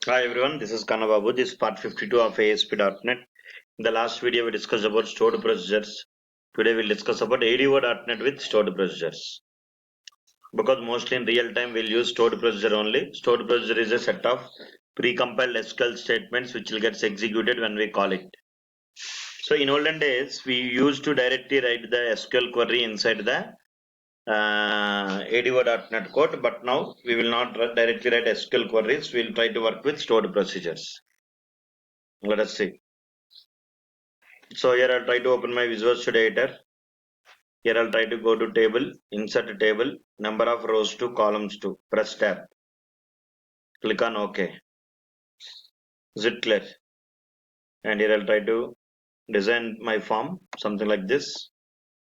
Hi everyone, this is Kannababu. This is part 52 of ASP.NET. In the last video, we discussed about stored procedures. Today, we'll discuss about ADO.NET with stored procedures. Because mostly in real time, we'll use stored procedure only. Stored procedure is a set of pre-compiled SQL statements which will get executed when we call it. So in olden days, we used to directly write the SQL query inside the ADO.NET code, but now we will not directly write SQL queries. We'll try to work with stored procedures. Let us see. So here I'll try to open my Visual Studio Editor. Here I'll try to go to table, insert a table, number of rows to columns to, press tab. Click on OK. Is it clear? And here I'll try to design my form, something like this.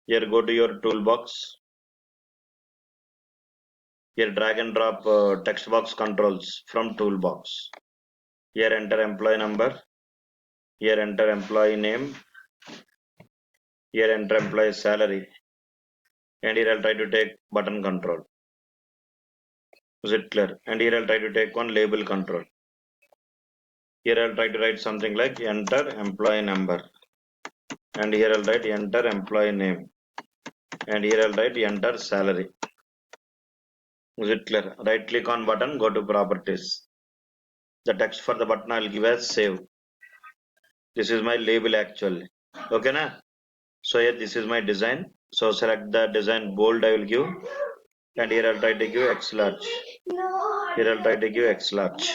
Here go to your toolbox. Here drag and drop text box controls from toolbox. Here enter employee number. Here enter employee name. Here enter employee salary. And here I'll try to take button control. Is it clear? And here I'll try to take one label control. Here I'll try to write something like enter employee number. And here I'll write enter employee name. And here I'll write enter salary. Is it clear? Right click on button, go to properties. The text for the button I'll give as save. This is my label actually. Okay na? So here this is my design. So select the design bold I will give. And here I'll try to give X large. Here I'll try to give X large.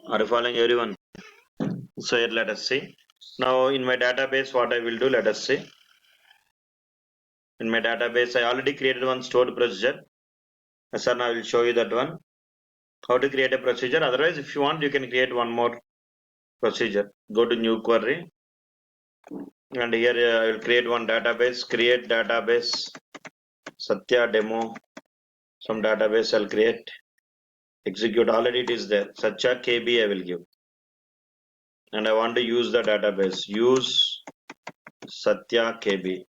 Are you following everyone? So here let us see. Now in my database what I will do, let us see. In my database I already created one stored procedure. Sir, now I will show you that one. How to create a procedure. Otherwise, if you want, you can create one more procedure. Go to new query. And here I will create one database. Create database. Satya demo. Some database I'll create. Execute. Already it is there. Satya KB I will give. And I want to use the database. Use Satya KB.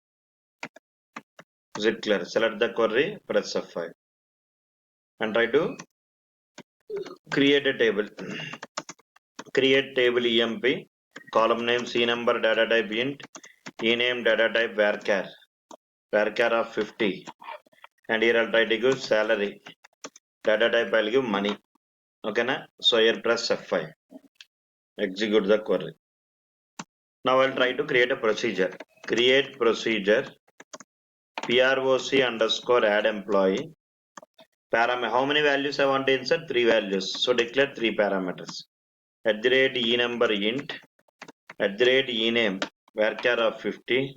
Is it clear? Select the query. Press F5. And try to create a table. Create table EMP. Column name C number data type int. Ename data type varchar of 50. And here I'll try to give salary. Data type I'll give money. Okay na? So here press F5. Execute the query. Now I'll try to create a procedure. Create procedure. PROC underscore add employee. How many values I want to insert? 3 values. So declare 3 parameters. At the rate E number int. At the rate E name varchar of 50.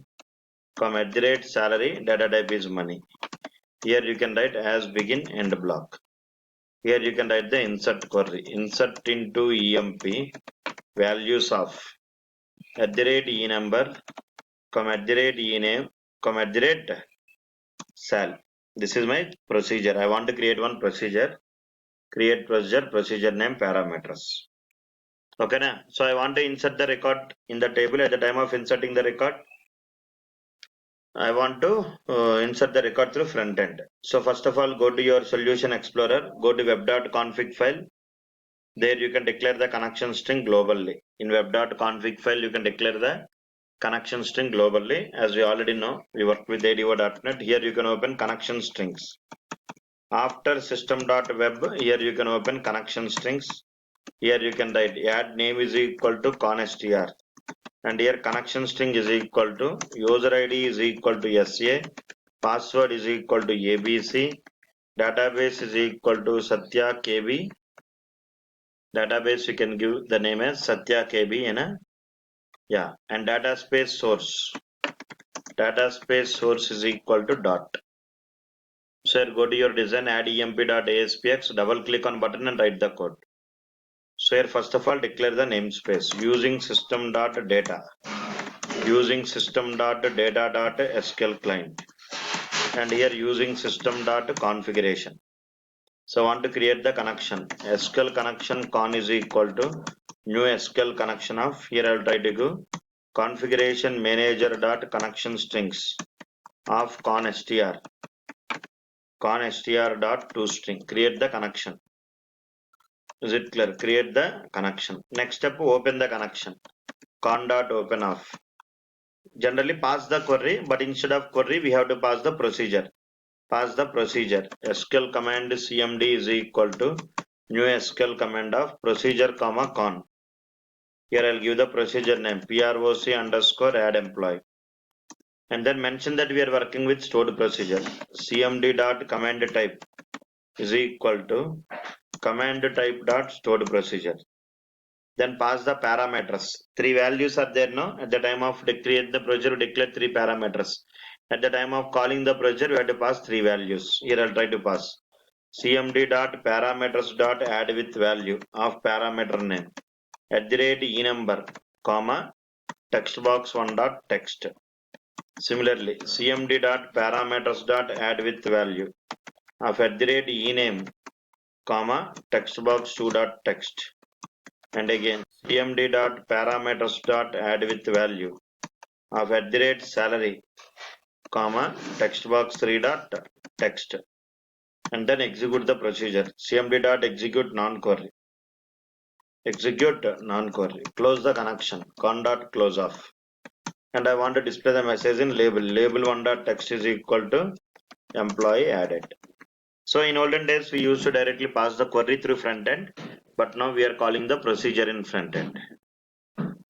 At the rate salary. Data type is money. Here you can write as begin end block. Here you can write the insert query. Insert into EMP values of at the rate E number, at the rate E name, at the rate sal. This is my procedure. I want to create one procedure. Create procedure, procedure name, parameters. Okay na? So I want to insert the record in the table. At the time of inserting the record, I want to insert the record through front end. So first of all, go to your solution explorer, go to web.config file. There you can declare the connection string globally. In web.config file, you can declare the connection string globally. As we already know, we work with ADO.NET. Here you can open connection strings. After system.web, here you can open connection strings. Here you can write add name is equal to constr. And here connection string is equal to user ID is equal to SA. Password is equal to ABC. Database is equal to Satya KB. Database you can give the name as Satya KB and data space source is equal to dot. So here go to your design, add emp.aspx, double click on button and write the code. So here first of all declare the namespace using system.data SQL client, and here using system.configuration. So I want to create the connection. SQL connection con is equal to new SQL connection of, here I will try to go configuration manager dot connection strings of constr dot toString. Create the connection. Is it clear? Create the connection. Next step, open the connection. Con.open off. Generally pass the query, but instead of query, we have to pass the procedure. Pass the procedure. SQL command cmd is equal to new SQL command of procedure comma con. Here I'll give the procedure name proc underscore add employee. And then mention that we are working with stored procedure. cmd dot command type is equal to command type dot stored procedure. Then pass the parameters. Three values are there now. At the time of create the procedure, we declare three parameters. At the time of calling the procedure, we have to pass three values. Here I'll try to pass cmd dot parameters dot add with value of parameter name at the rate enumber comma text box 1 dot text. Similarly, cmd dot parameters dot add with value of at the rate ename comma text box 2 dot text. And again cmd dot parameters dot add with value of at the rate salary comma text box 3 dot text, and then execute the procedure. cmd dot execute non-query. Execute non-query. Close the connection. Con dot close off. And I want to display the message in label. Label 1 dot text is equal to employee added. So in olden days we used to directly pass the query through front end, but now we are calling the procedure in front end.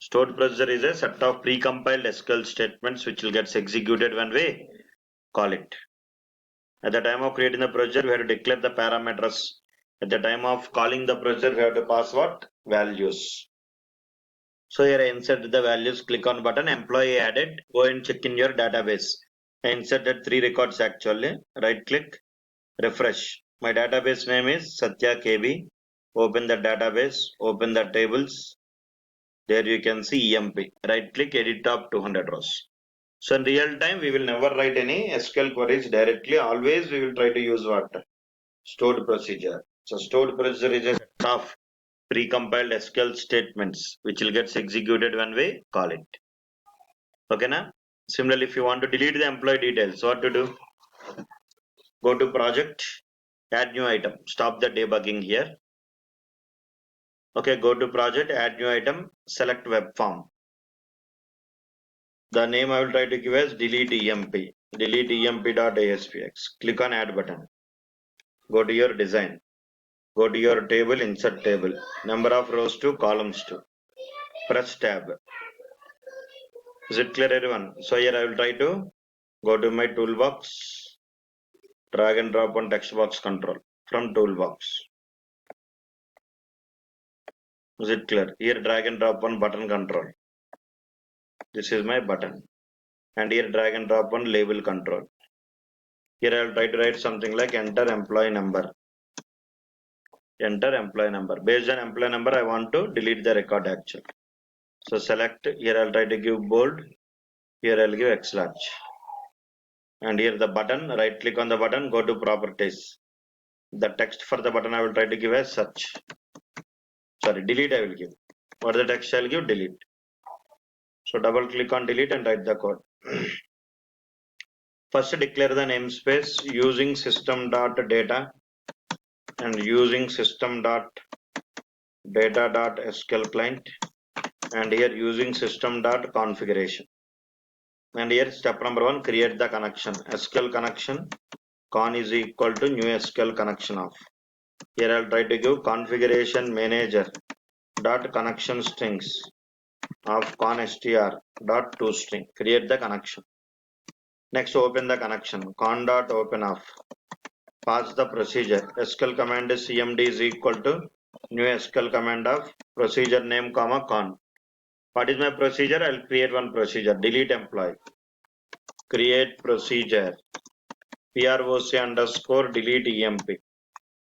Stored procedure is a set of precompiled SQL statements which will get executed when we call it. At the time of creating the procedure, we have to declare the parameters. At the time of calling the procedure, we have to pass what? Values. So here I inserted the values. Click on button, employee added. Go and check in your database. I inserted 3 records actually. Right click, refresh. My database name is Satya KB. Open the database, open the tables. There you can see EMP. Right click, edit top 200 rows. So in real time, we will never write any SQL queries directly. Always we will try to use what? Stored procedure. So stored procedure is a set of precompiled SQL statements which will get executed when we call it. Okay, na? Similarly, if you want to delete the employee details, what to do? Go to project, add new item. Stop the debugging here. Okay, go to project, add new item, select web form. The name I will try to give as delete emp. Delete emp.aspx. Click on add button. Go to your design. Go to your table, insert table. Number of rows to columns to. Press tab. Is it clear, everyone? So here I will try to go to my toolbox. Drag and drop on text box control from toolbox. Is it clear? Here drag and drop on button control. This is my button. And here drag and drop on label control. Here I will try to write something like enter employee number. Enter employee number. Based on employee number, I want to delete the record actually. So select, here I'll try to give bold. Here I'll give X large. And here the button, right click on the button, go to properties. The text for the button I will try to give as search. Sorry, delete I will give. What the text I'll give? Delete. So double click on delete and write the code. First declare the namespace using system.data and using system.data.sql client, and here using system.configuration. And here step number 1, create the connection. SQL connection con is equal to new SQL connection of. Here I'll try to give configuration manager dot connection strings of con str dot toString. Create the connection. Next open the connection. Con dot open off. Pass the procedure. SQL command is cmd is equal to new SQL command of procedure name comma con. What is my procedure? I'll create one procedure. Delete employee. Create procedure. proc underscore delete emp.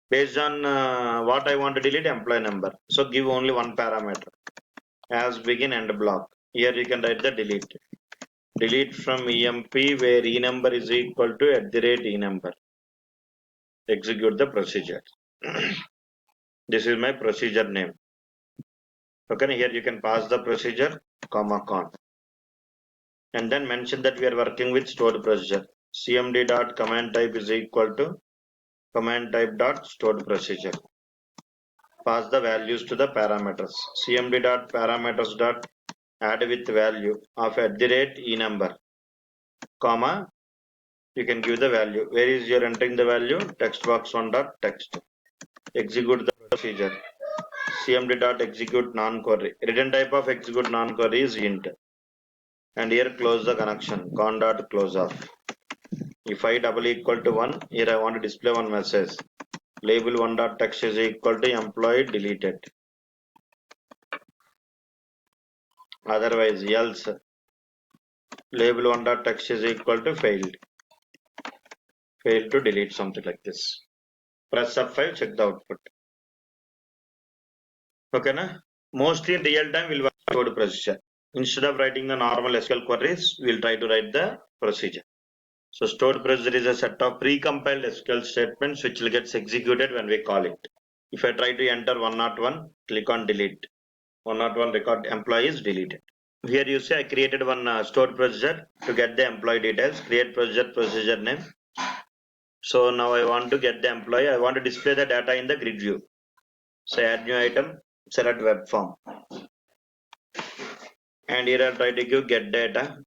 Based on what I want to delete, employee number. So give only one parameter as begin end block. Here you can write the delete. Delete from emp where enumber is equal to @enumber. Execute the procedure. This is my procedure name. Okay, here you can pass the procedure comma con. And then mention that we are working with stored procedure. cmd dot command type is equal to command type dot stored procedure. pass the values to the parameters. cmd.parameters.add with value of @ enumber, comma, you can give the value. Where is your entering the value? Text box 1.text. Execute the procedure. cmd.execute non-query. Return type of execute non-query is int. And here close the connection. Con.close off. If I double equal to 1, here I want to display one message. Label 1.text is equal to employee deleted. Otherwise, else label 1.text is equal to failed. Failed to delete, something like this. Press F5, check the output. Okay, na? Mostly in real time, we'll work stored procedure. Instead of writing the normal SQL queries, we'll try to write the procedure. So stored procedure is a set of pre-compiled SQL statements which will get executed when we call it. If I try to enter 101, click on delete. 101 record employee is deleted. Here you see I created one stored procedure to get the employee details. Create procedure name. So now I want to get the employee. I want to display the data in the grid view. So add new item, select web form. And here I'll try to give get data.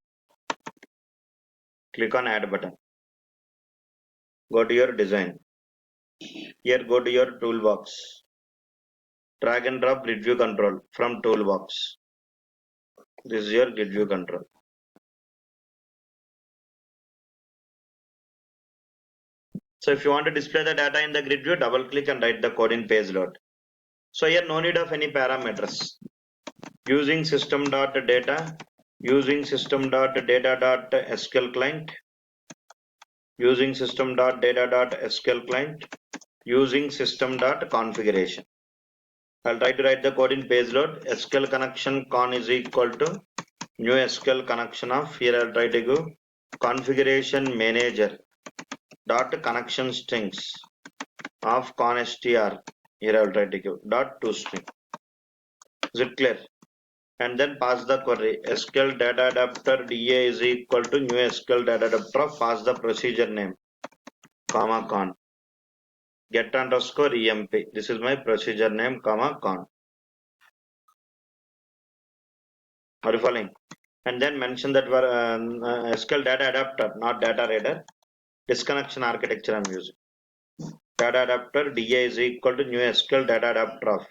Click on add button. Go to your design. Here go to your toolbox. Drag and drop grid view control from toolbox. This is your grid view control. So if you want to display the data in the grid view, double click and write the code in page load. So here no need of any parameters. Using system.data, using system.data.sql client, using system.data.sql client, using system.configuration. I'll try to write the code in page load. SQL connection con is equal to new SQL connection of, here I'll try to go configuration manager dot connection strings of constr. Here I'll try to give dot toString. Is it clear? And then pass the query. SQL data adapter DA is equal to new SQL data adapter. Pass the procedure name, comma con. Get underscore emp. This is my procedure name, comma con. Are you following? And then mention that SQL data adapter, not data reader. Disconnection architecture I'm using. Data adapter DA is equal to new SQL data adapter of.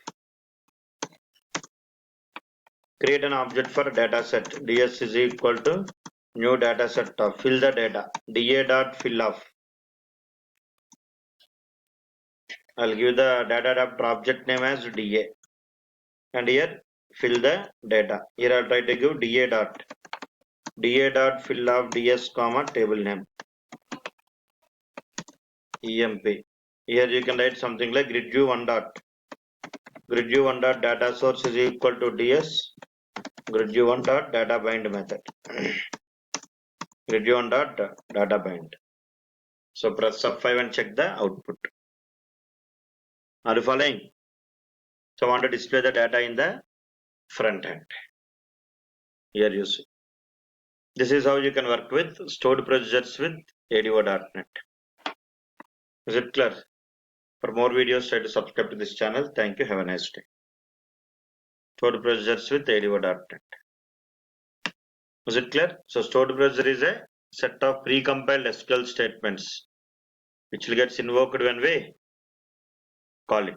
Create an object for dataset. DS is equal to new dataset of. Fill the data. DA dot fill of. I'll give the data adapter object name as DA. And here fill the data. Here I'll try to give DA dot fill of DS comma table name. EMP. Here you can write something like grid view 1 dot. Grid view 1 dot data source is equal to DS. Grid view 1 dot data bind method. Grid view 1 dot data bind. So press F5 and check the output. Are you following? So I want to display the data in the front end. Here you see. This is how you can work with stored procedures with ADO.NET. Is it clear? For more videos, try to subscribe to this channel. Thank you. Have a nice day. Stored procedures with ADO.NET. Is it clear? So stored procedure is a set of pre-compiled SQL statements which will get invoked when we call it.